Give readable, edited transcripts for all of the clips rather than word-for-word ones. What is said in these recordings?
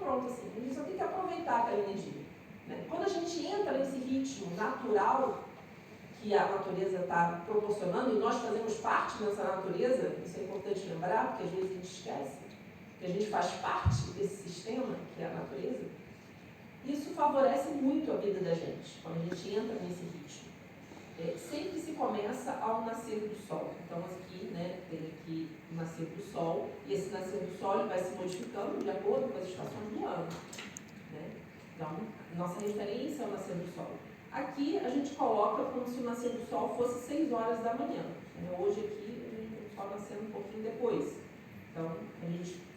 pronto assim, a gente só tem que aproveitar aquela energia. Né? Quando a gente entra nesse ritmo natural que a natureza está proporcionando, e nós fazemos parte dessa natureza, isso é importante lembrar, porque às vezes a gente esquece, que a gente faz parte desse sistema, que é a natureza, isso favorece muito a vida da gente, quando a gente entra nesse ritmo. Sempre se começa ao nascer do sol. Então, aqui, né, tem aqui o nascer do sol, e esse nascer do sol ele vai se modificando de acordo com as estações do ano. Né? Então, nossa referência é o nascer do sol. Aqui, a gente coloca como se o nascer do sol fosse 6 horas da manhã. Né? Hoje, aqui, o sol nascendo um pouquinho depois. Então,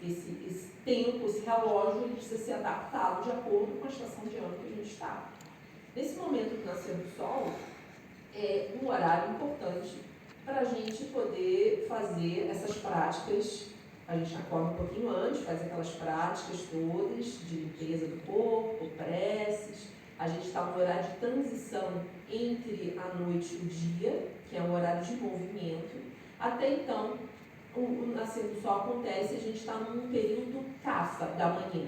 esse tempo, esse relógio, ele precisa ser adaptado de acordo com a estação de ano que a gente está. Nesse momento do nascer do sol, é um horário importante para a gente poder fazer essas práticas. A gente acorda um pouquinho antes, faz aquelas práticas todas de limpeza do corpo, preces. A gente está no horário de transição entre a noite e o dia, que é um horário de movimento. Até então, o nascer do sol acontece e a gente está num período cafa da manhã.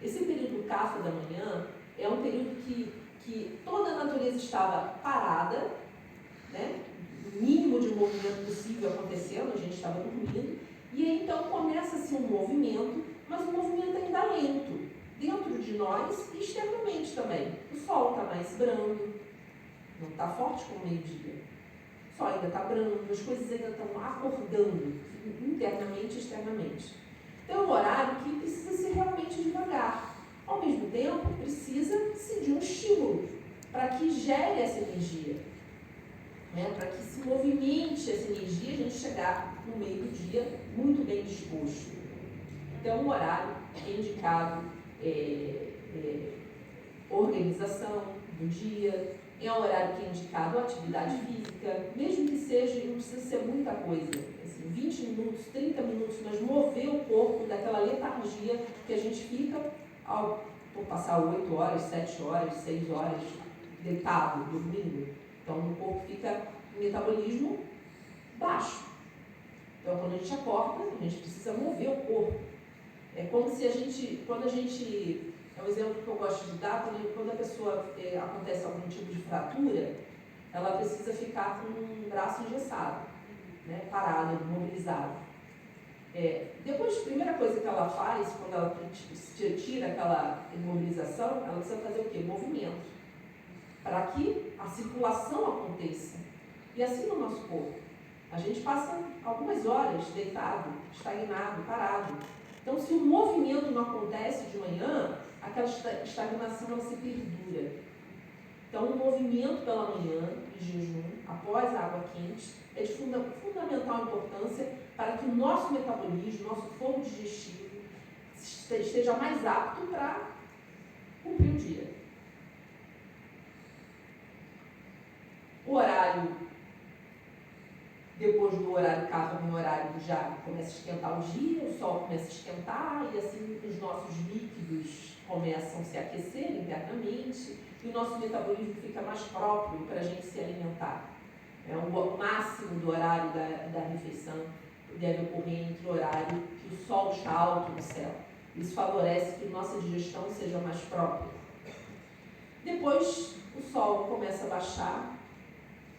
Esse período cafa da manhã é um período que toda a natureza estava parada, né? O mínimo de movimento possível acontecendo, a gente estava dormindo, e aí então começa-se um movimento, mas um movimento ainda lento, dentro de nós e externamente também. O sol está mais brando, não está forte como o meio-dia. O sol ainda está brando, as coisas ainda estão acordando, internamente e externamente. Então é um horário que precisa ser realmente devagar. Ao mesmo tempo, precisa-se de um estímulo para que gere essa energia, né? Para que se movimente essa energia e a gente chegar no meio do dia muito bem disposto. Então, o horário é indicado organização do dia, é um horário que é indicado atividade física, mesmo que seja, não precisa ser muita coisa, assim, 20 minutos, 30 minutos, mas mover o corpo daquela letargia que a gente fica por passar 8 horas, 7 horas, 6 horas deitado, dormindo. Então, o corpo fica em metabolismo baixo. Então, quando a gente acorda, a gente precisa mover o corpo. É como se quando a gente, é um exemplo que eu gosto de dar, quando a pessoa acontece algum tipo de fratura, ela precisa ficar com um braço engessado, né, parado, imobilizado. Depois, a primeira coisa que ela faz, quando ela tira aquela imobilização, ela precisa fazer o quê? Movimento. Para que a circulação aconteça. E assim no nosso corpo. A gente passa algumas horas deitado, estagnado, parado. Então, se o movimento não acontece de manhã, aquela estagnação ela se perdura. Então, o movimento pela manhã, em jejum, após a água quente, é de fundamental importância para que o nosso metabolismo, nosso fogo digestivo, esteja mais apto para cumprir o dia. O horário, depois do horário cafa, vem o horário que já começa a esquentar o dia, o sol começa a esquentar e assim os nossos líquidos começam a se aquecer internamente e o nosso metabolismo fica mais próprio para a gente se alimentar. O máximo do horário da refeição deve ocorrer entre o horário que o sol está alto no céu. Isso favorece que nossa digestão seja mais própria. Depois o sol começa a baixar,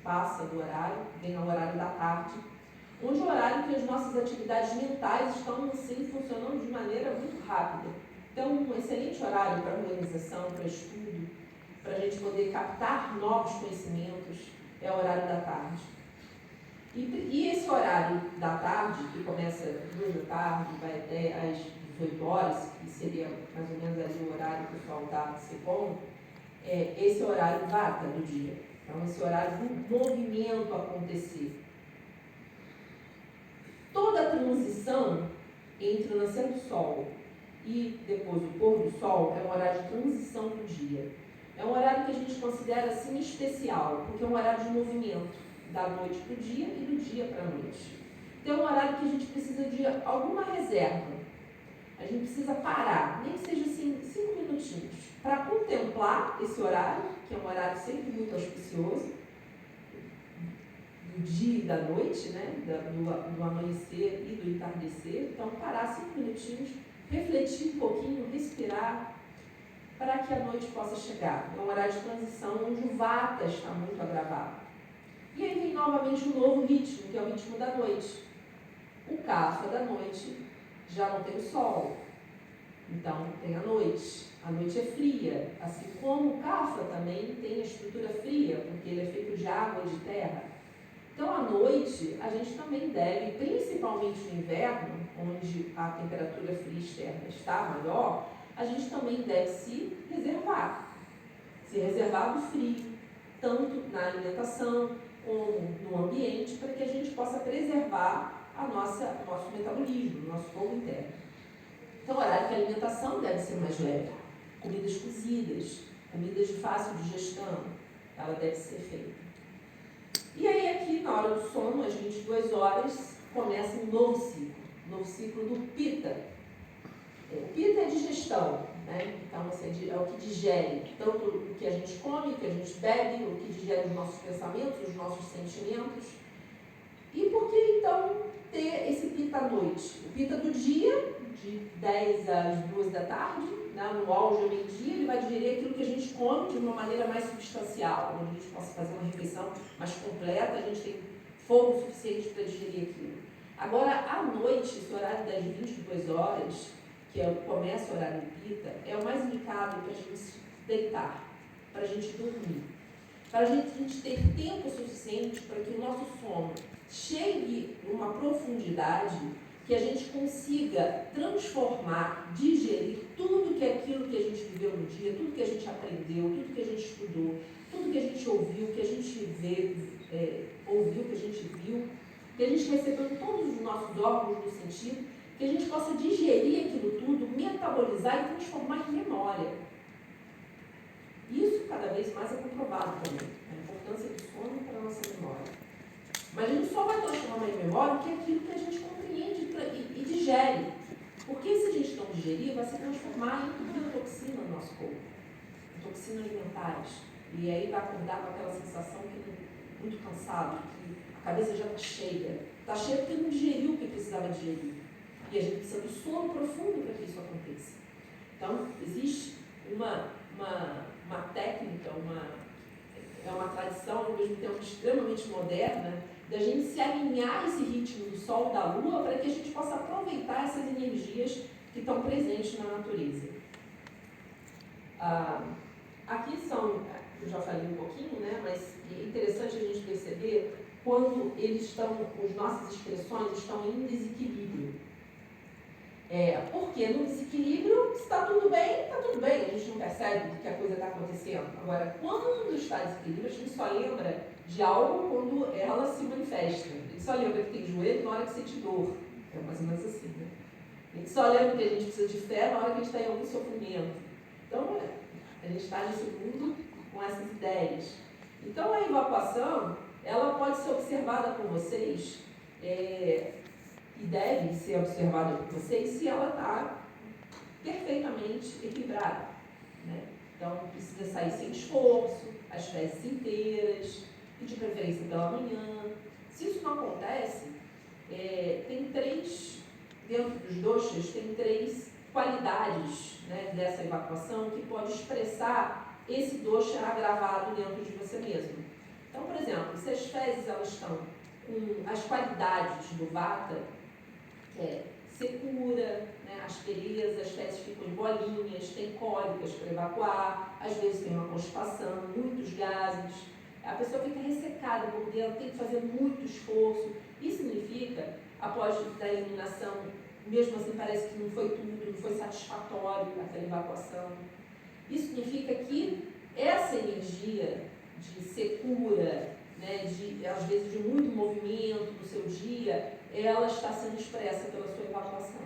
passa do horário, vem ao horário da tarde, onde é o horário que as nossas atividades mentais estão assim, funcionando de maneira muito rápida. Então, um excelente horário para organização, para estudo, para a gente poder captar novos conhecimentos, é o horário da tarde. E esse horário da tarde, que começa às 2 da tarde, vai até às 18 horas, que seria mais ou menos ali o horário que o sol está se pondo, esse é o horário vata do dia. Então, esse horário do movimento acontecer. Toda a transição entre o nascer do sol e depois o pôr do sol é um horário de transição do dia. É um horário que a gente considera assim especial, porque é um horário de movimento, da noite para o dia e do dia para a noite. Então é um horário que a gente precisa de alguma reserva. A gente precisa parar, nem que seja assim 5 minutinhos, para contemplar esse horário, que é um horário sempre muito auspicioso, do dia e da noite, né? do amanhecer e do entardecer. Então parar 5 minutinhos refletir um pouquinho, respirar, para que a noite possa chegar. É um horário de transição onde o vata está muito agravado. E aí vem novamente um novo ritmo, que é o ritmo da noite. O kapha da noite já não tem o sol, então tem a noite. A noite é fria, assim como o kapha também tem a estrutura fria, porque ele é feito de água e de terra. Então, à noite, a gente também deve, principalmente no inverno, onde a temperatura fria externa está maior, a gente também deve se reservar do frio, tanto na alimentação como no ambiente, para que a gente possa preservar o nosso metabolismo, o nosso fogo interno. Então, o horário que a alimentação deve ser mais leve, comidas cozidas, comidas de fácil digestão, ela deve ser feita. E aí aqui, na hora do sono, às 22 horas, começa um novo ciclo do Pitta. O Pitta é digestão, né? Então, assim, é o que digere tanto o que a gente come, o que a gente bebe, o que digere os nossos pensamentos, os nossos sentimentos. E por que, então, ter esse Pitta à noite? O Pitta do dia, de 10 às 2 da tarde, né? No auge ao meio-dia, ele vai digerir aquilo que a gente come de uma maneira mais substancial, onde a gente possa fazer uma refeição mais completa, a gente tem fogo suficiente para digerir aquilo. Agora, à noite, esse horário das 22 horas, que começa o horário do Pitta, é o mais indicado para a gente se deitar, para a gente dormir, para a gente ter tempo suficiente para que o nosso sono chegue a uma profundidade que a gente consiga transformar, digerir tudo que é aquilo que a gente viveu no dia, tudo que a gente aprendeu, tudo que a gente estudou, tudo que a gente ouviu, que a gente ouviu, que a gente viu, que a gente recebeu em todos os nossos órgãos do sentido, que a gente possa digerir aquilo tudo, metabolizar e transformar em memória. Isso cada vez mais é comprovado também, a importância do sono para a nossa memória. Mas a gente só vai transformar em memória o que é aquilo que a gente compreende e digere. Porque se a gente não digerir, vai se transformar em biotoxina no nosso corpo, em toxinas alimentares. E aí vai acordar com aquela sensação que é muito cansado, que a cabeça já está cheia. Está cheia porque não digeriu o que precisava digerir. E a gente precisa do sono profundo para que isso aconteça. Então, existe uma técnica, é uma tradição, ao mesmo tempo extremamente moderna, da gente se alinhar esse ritmo do Sol e da Lua para que a gente possa aproveitar essas energias que estão presentes na natureza. Aqui são, eu já falei um pouquinho, né, mas é interessante a gente perceber quando as nossas expressões estão em desequilíbrio. Porque no desequilíbrio, se está tudo bem, a gente não percebe que a coisa está acontecendo. Agora, quando está em desequilíbrio, a gente só lembra de algo quando ela se manifesta. A gente só lembra que tem joelho na hora que sente dor. É mais ou menos assim, né? A gente só lembra que a gente precisa de fé na hora que a gente está em algum sofrimento. Então, a gente está nesse mundo com essas ideias. Então, a evacuação, ela pode ser observada por vocês, e deve ser observada por vocês se ela está perfeitamente equilibrada, né? Então, precisa sair sem esforço, as fezes inteiras, e de preferência pela manhã. Se isso não acontece, dentro dos doshas, tem 3 qualidades, né, dessa evacuação que pode expressar esse dosha agravado dentro de você mesmo. Então, por exemplo, se as fezes elas estão com as qualidades do vata, que é secura, né, aspereza, as fezes ficam em bolinhas, tem cólicas para evacuar, às vezes tem uma constipação, muitos gases, a pessoa fica ressecada por dentro, tem que fazer muito esforço. Isso significa, após a eliminação, mesmo assim parece que não foi tudo, não foi satisfatório aquela evacuação. Isso significa que essa energia de secura, né, às vezes de muito movimento no seu dia, ela está sendo expressa pela sua evacuação.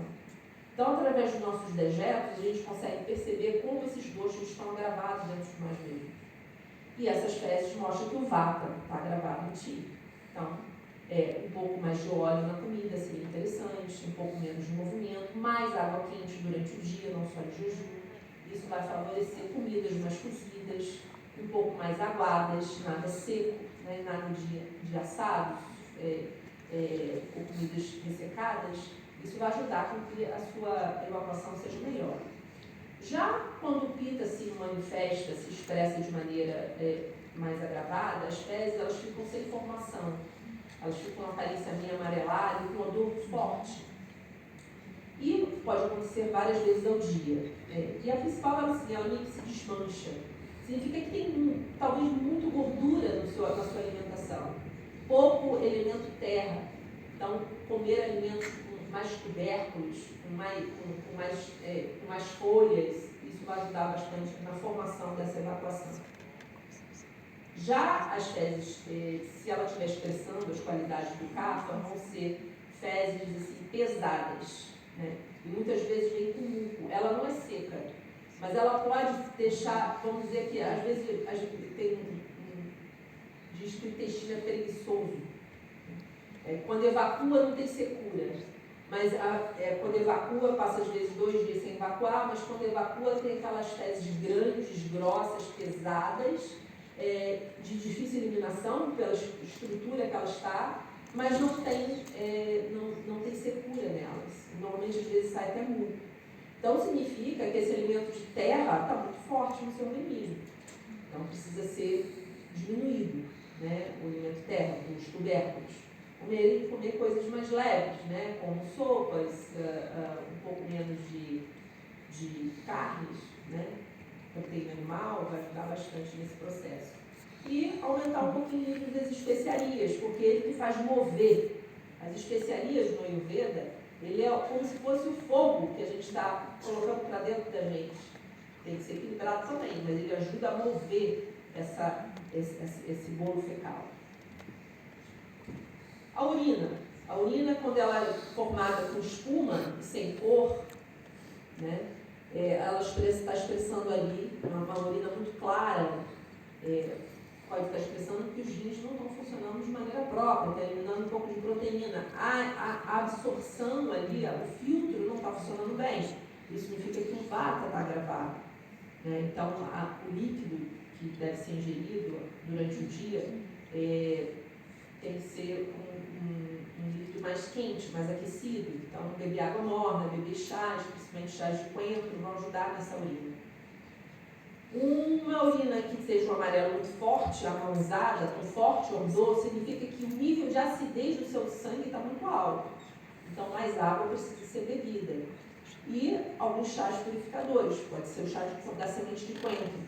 Então, através dos nossos dejetos, a gente consegue perceber como esses doshas estão agravados dentro de nós mesmos. E essas fezes mostram que o vata está gravado em ti. Então, um pouco mais de óleo na comida seria interessante, um pouco menos de movimento, mais água quente durante o dia, não só de jejum. Isso vai favorecer comidas mais cozidas, um pouco mais aguadas, nada seco, né, nada de assados, ou comidas ressecadas. Isso vai ajudar com que a sua evacuação seja melhor. Já quando o Pitta se manifesta, se expressa de maneira mais agravada, as fezes elas ficam sem formação. Elas ficam com aparência meio amarelada e com odor forte. E pode acontecer várias vezes ao dia. E a principal ela meio que se desmancha. Significa que tem talvez muito gordura na sua alimentação. Pouco elemento terra. Então, comer alimentos com mais tubérculos, com mais folhas, isso vai ajudar bastante na formação dessa evacuação. Já as fezes, se ela estiver expressando as qualidades do CAFA, vão ser fezes assim, pesadas, né? E muitas vezes vem com muco. Ela não é seca, mas ela pode deixar, vamos dizer que às vezes a gente diz que o intestino é preguiçoso. Quando evacua não tem secura, mas quando evacua passa às vezes 2 dias sem evacuar, mas quando evacua tem aquelas fezes grandes, grossas, pesadas, de difícil eliminação pela estrutura que ela está, mas não tem secura nelas. Normalmente às vezes sai até muco. Então significa que esse alimento de terra está muito forte no seu organismo. Então precisa ser diminuído, né, o alimento terra, os tubérculos. Comer coisas mais leves, né, como sopas, um pouco menos de carnes, né, proteína animal, vai ajudar bastante nesse processo. E aumentar um pouquinho o nível das especiarias, porque ele que faz mover. As especiarias no Ayurveda, ele é como se fosse o fogo que a gente está colocando para dentro da gente. Tem que ser equilibrado também, mas ele ajuda a mover esse bolo fecal. A urina, quando ela é formada com espuma e sem cor, né, ela está expressando ali uma urina muito clara, pode estar expressando que os rins não estão funcionando de maneira própria, está eliminando um pouco de proteína. A absorção ali, o filtro não está funcionando bem. Isso significa que o vata está agravado. Né? Então, o líquido que deve ser ingerido durante o dia tem que ser um líquido mais quente, mais aquecido. Então, beber água morna, beber chás, principalmente chás de coentro, vão ajudar nessa urina. Uma urina que seja um amarelo muito forte, amarronzada, com forte odor, significa que o nível de acidez do seu sangue está muito alto. Então, mais água precisa ser bebida. E alguns chás purificadores, pode ser o chá da semente de coentro.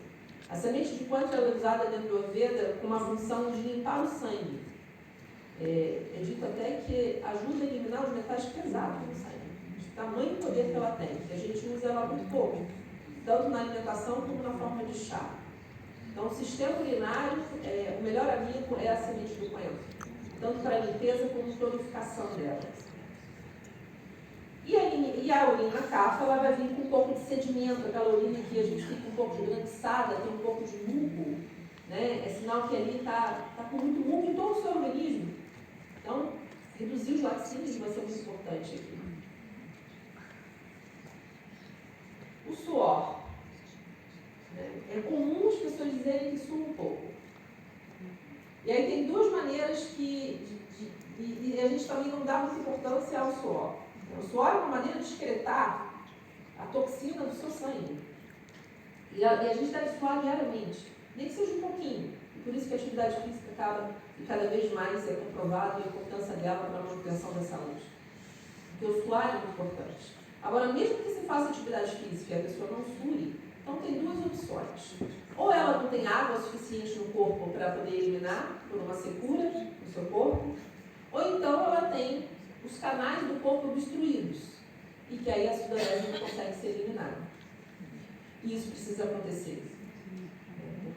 A semente de coentro é usada dentro do Ayurveda com uma função de limpar o sangue. É dito até que ajuda a eliminar os metais pesados no sangue, de tamanho poder que ela tem, que a gente usa ela muito pouco, tanto na alimentação como na forma de chá. Então, o sistema urinário, o melhor amigo é a semente do coentro, tanto para a limpeza como purificação dela. E a urina CAFA, ela vai vir com um pouco de sedimento, aquela urina que a gente fica um pouco esbranquiçada, tem um pouco de muco, né? É sinal que ali está com muito muco em todo o seu organismo. Então, reduzir os laticínios vai ser muito importante aqui. O suor. Né? É comum as pessoas dizerem que sua um pouco. E aí tem duas maneiras e a gente também não dá muita importância ao suor. O suor é uma maneira de excretar a toxina do seu sangue. E a gente deve suar diariamente, nem que seja um pouquinho. E por isso que a atividade física acaba, e cada vez mais é comprovado a importância dela para a manutenção da saúde. Porque o suar é muito importante. Agora, mesmo que se faça atividade física e a pessoa não sue, então tem duas opções. Ou ela não tem água suficiente no corpo para poder eliminar por uma secura no seu corpo, ou então ela tem os canais do corpo obstruídos, e que aí a sudorese não consegue ser eliminada. E isso precisa acontecer.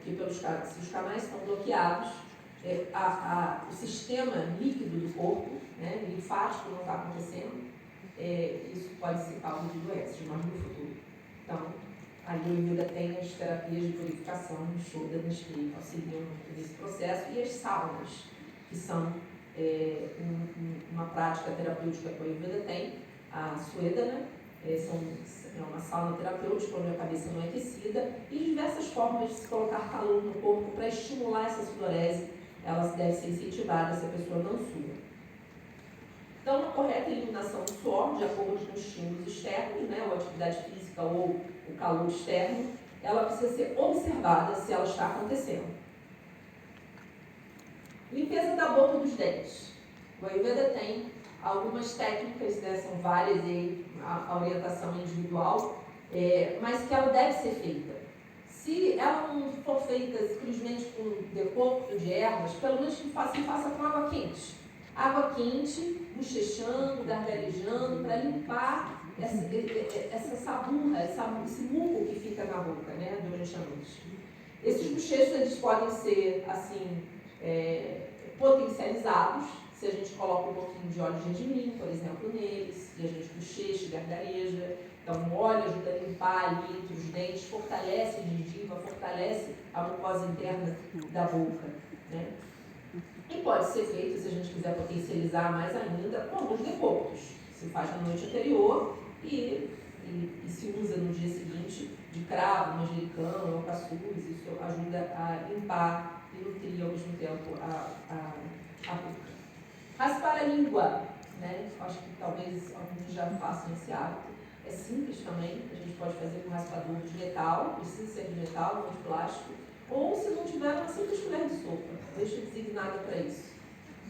Porque se os canais estão bloqueados, o sistema líquido do corpo, né, linfático não está acontecendo, isso pode ser causa de doenças, mas no futuro. Então, a Ayurveda tem as terapias de purificação, os shodhanas que auxiliam nesse processo, e as saunas, que são uma prática terapêutica que a Ayurveda tem. A Swedana é uma sauna terapêutica onde a cabeça não é aquecida, e diversas formas de se colocar calor no corpo para estimular essa sudorese. Ela deve ser incentivada se a pessoa não sua. Então, uma correta eliminação do suor, de acordo com estímulos externos, né, ou atividade física ou o calor externo, ela precisa ser observada se ela está acontecendo. Limpeza da boca dos dentes. O Ayurveda tem algumas técnicas, né, são várias aí, a orientação individual, mas que ela deve ser feita. Se ela não for feita simplesmente com decocto de ervas, pelo menos que se faça com água quente. Água quente, bochechando, gargarejando, para limpar essa saburra, esse muco que fica na boca, né, durante a noite. Esses bochechos, eles podem ser, assim, potencializados, se a gente coloca um pouquinho de óleo de gengibre, por exemplo, neles, e a gente bochecha e gargareja. Então, o óleo ajuda a limpar ali entre os dentes, fortalece a gengiva, fortalece a mucosa interna da boca, né? E pode ser feito, se a gente quiser potencializar mais ainda, com alguns decoctos. Se faz na noite anterior e se usa no dia seguinte de cravo, manjericão, alcaçuz. Isso ajuda a limpar e nutrir ao mesmo tempo a boca. Raspar a língua, né? Acho que talvez alguns já façam esse hábito. É simples também, a gente pode fazer com raspador de metal, precisa ser de metal, não de plástico, ou se não tiver, uma simples colher de sopa, deixa designada para isso,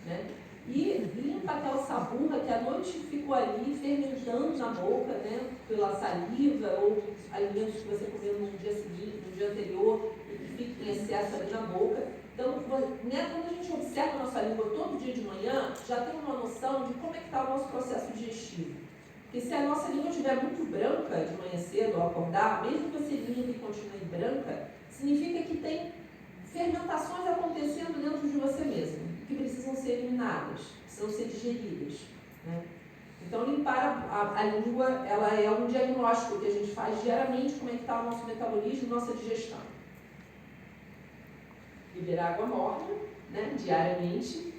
né? E limpa aquela saburra que à noite ficou ali fermentando na boca, né? Pela saliva ou alimentos que você comeu no dia seguinte, no dia anterior, e que fica em excesso ali na boca. Então, né, quando a gente observa a nossa língua todo dia de manhã, já tem uma noção de como é que está o nosso processo digestivo. Porque se a nossa língua estiver muito branca de manhã cedo ao acordar, mesmo que você limpe e continue branca, significa que tem fermentações acontecendo dentro de você mesmo, que precisam ser eliminadas, precisam ser digeridas, né? Então, limpar a língua, ela é um diagnóstico que a gente faz diariamente, como é que está o nosso metabolismo, nossa digestão. Beber água morna, né, diariamente.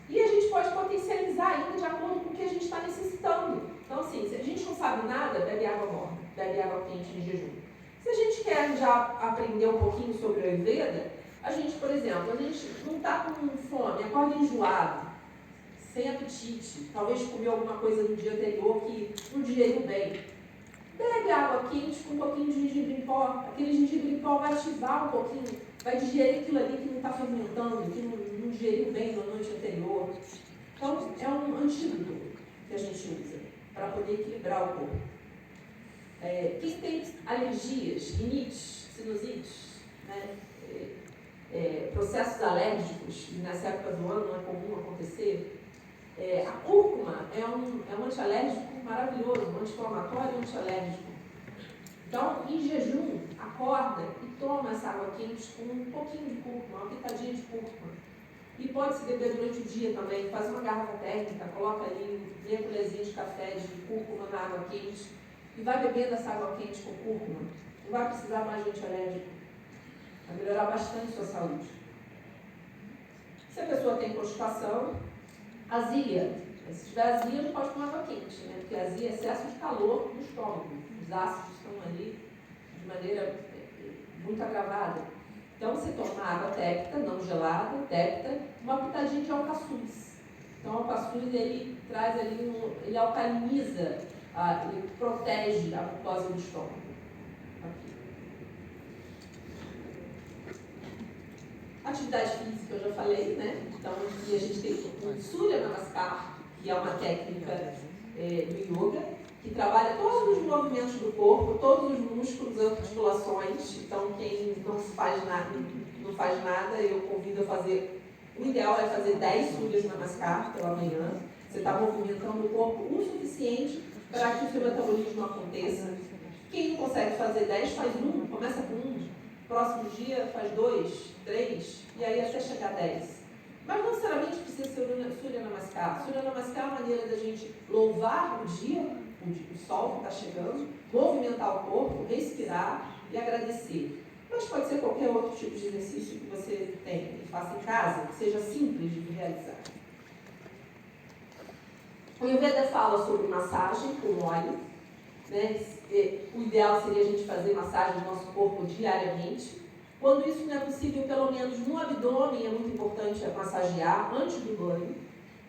E a gente pode potencializar ainda de acordo com o que a gente está necessitando. Então, assim, se a gente não sabe nada, bebe água morna, bebe água quente em jejum. Se a gente quer já aprender um pouquinho sobre o Ayurveda, a gente, por exemplo, a gente não está com fome, acorda enjoado, sem apetite, talvez comeu alguma coisa no dia anterior que não digeriu bem. Bebe água quente com um pouquinho de gengibre em pó. Aquele gengibre em pó vai ativar um pouquinho, vai digerir aquilo ali que não está fermentando, que não digeriu bem na noite anterior. Então, é um antídoto que a gente usa para poder equilibrar o corpo. Quem tem alergias, rinites, sinusites, né, processos alérgicos, que nessa época do ano não é comum acontecer, a cúrcuma é um antialérgico maravilhoso, um anti-inflamatório e antialérgico. Então, em jejum, acorda e toma essa água quente com um pouquinho de cúrcuma, uma pitadinha de cúrcuma. E pode se beber durante o dia também, faz uma garrafa térmica, coloca ali meia colherzinha de café de cúrcuma na água quente e vai bebendo essa água quente com cúrcuma. Não vai precisar mais de antialérgico. Vai melhorar bastante a sua saúde. Se a pessoa tem constipação, azia. Se tiver azia, não pode tomar água quente, né? Porque azia é excesso de calor no estômago. Os ácidos estão ali de maneira muito agravada. Então, você toma água tépita, não gelada, tépita, uma pitadinha de alcaçuz. Então, o alcaçuz, ele traz ali, ele alcaliniza, ele protege a mucosa do estômago. Aqui. Atividade física, eu já falei, né? Então, aqui a gente tem o Surya Namaskar, que é uma técnica do yoga, que trabalha todos os movimentos do corpo, todos os músculos, articulações. Então, quem não faz nada, eu convido a fazer. O ideal é fazer 10 Surya Namaskar pela manhã. Você está movimentando o corpo o suficiente para que o seu metabolismo aconteça. Quem não consegue fazer 10, faz 1, começa com 1. Próximo dia faz 2, 3, e aí até chegar a 10. Mas não necessariamente precisa ser o Surya Namaskar. Surya Namaskar é uma maneira da gente louvar o dia, o sol que está chegando, movimentar o corpo, respirar e agradecer. Mas pode ser qualquer outro tipo de exercício que você tem, que faça em casa, que seja simples de realizar. O Ayurveda fala sobre massagem com óleo, né? O ideal seria a gente fazer massagem no nosso corpo diariamente. Quando isso não é possível, pelo menos no abdômen é muito importante massagear antes do banho.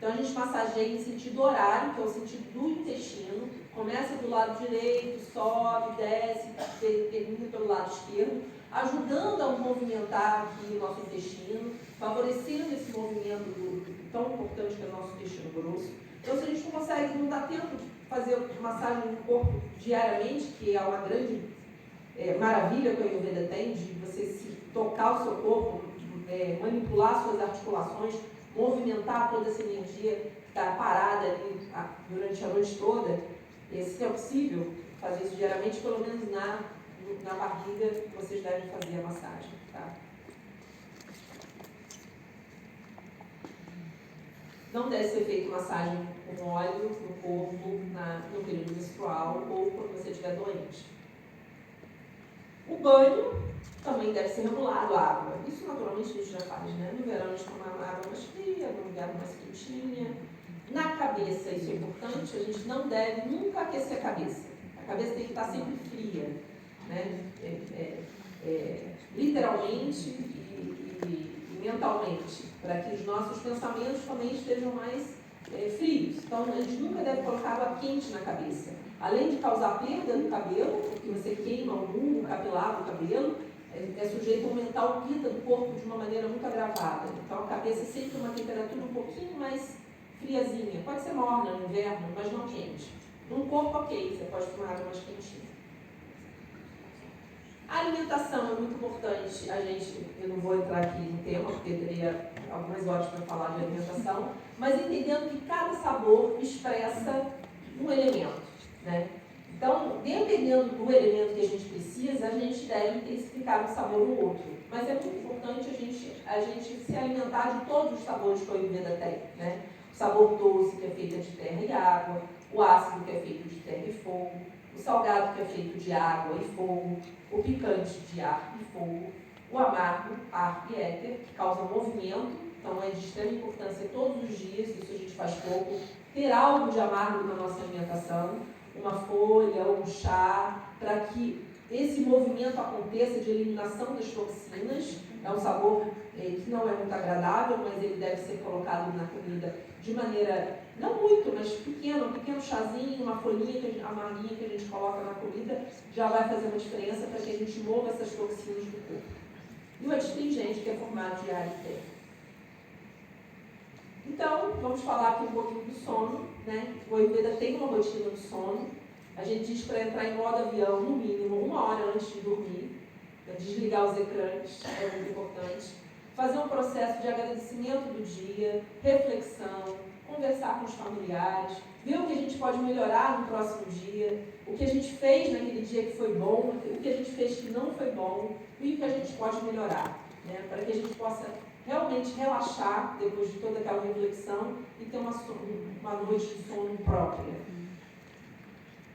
Então a gente massageia em sentido horário, que é o sentido do intestino, começa do lado direito, sobe, desce, termina pelo lado esquerdo, ajudando a movimentar aqui o nosso intestino, favorecendo esse movimento tão importante que é o nosso intestino grosso. Então, se a gente não consegue, não dá tempo de fazer massagem no corpo diariamente, que é uma grande maravilha que a Ayurveda tem, de você se tocar o seu corpo, manipular suas articulações, movimentar toda essa energia que está parada ali durante a noite toda. Se é possível fazer isso diariamente, pelo menos na barriga, vocês devem fazer a massagem. Tá? Não deve ser feita massagem com óleo no corpo no período menstrual ou quando você estiver doente. O banho também deve ser regulado a água. Isso naturalmente a gente já faz, né? No verão a gente toma água mais fria, no inverno mais quentinha. Na cabeça, isso é importante, a gente não deve nunca aquecer a cabeça. A cabeça tem que estar sempre fria, né? Literalmente e mentalmente, para que os nossos pensamentos também estejam mais frios. Então, a gente nunca deve colocar água quente na cabeça. Além de causar perda no cabelo, porque você queima o bulbo capilar do cabelo, é sujeito a aumentar o pita do corpo de uma maneira muito agravada. Então, a cabeça sempre tem uma temperatura um pouquinho mais friazinha. Pode ser morna no inverno, mas não quente. No corpo, ok, você pode tomar água mais quentinha. A alimentação é muito importante. Eu não vou entrar aqui no tema, porque teria algumas horas para falar de alimentação, mas entendendo que cada sabor expressa um elemento, né? Então, dependendo do elemento que a gente precisa, a gente deve intensificar um sabor no outro. Mas é muito importante a gente se alimentar de todos os sabores que a Ayurveda tem, né? O sabor doce, que é feito de terra e água, o ácido, que é feito de terra e fogo, o salgado, que é feito de água e fogo, o picante de ar e fogo, o amargo, ar e éter, que causa movimento, então é de extrema importância todos os dias, isso a gente faz pouco, ter algo de amargo na nossa alimentação, uma folha ou um chá, para que esse movimento aconteça de eliminação das toxinas. É um sabor que não é muito agradável, mas ele deve ser colocado na comida de maneira, não muito, mas pequeno, um pequeno chazinho, uma folhinha amarguinha que a gente coloca na comida, já vai fazer uma diferença para que a gente mova essas toxinas do corpo. E o adstringente, que é formado de ar e terra. Então, vamos falar aqui um pouquinho do sono, né? O Ayurveda tem uma rotina do sono. A gente diz para entrar em modo avião, no mínimo, 1 hora antes de dormir. Desligar os ecrãs, é muito importante. Fazer um processo de agradecimento do dia, reflexão, conversar com os familiares, ver o que a gente pode melhorar no próximo dia, o que a gente fez naquele dia que foi bom, o que a gente fez que não foi bom, e o que a gente pode melhorar, né? Para que a gente possa realmente relaxar depois de toda aquela reflexão e ter uma noite de sono própria.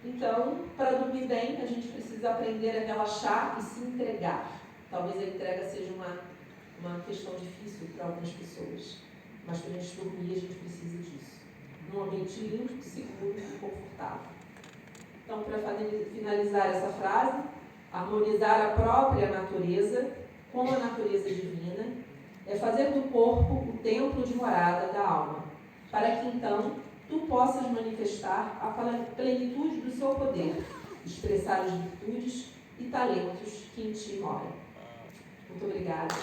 Então, para dormir bem, a gente precisa aprender a relaxar e se entregar. Talvez a entrega seja uma questão difícil para algumas pessoas, mas para a gente dormir, a gente precisa disso. Num ambiente limpo, seguro e confortável. Então, para finalizar essa frase, harmonizar a própria natureza com a natureza divina é fazer do corpo o templo de morada da alma, para que então tu possas manifestar a plenitude do seu poder, expressar as virtudes e talentos que em ti moram. Muito obrigada.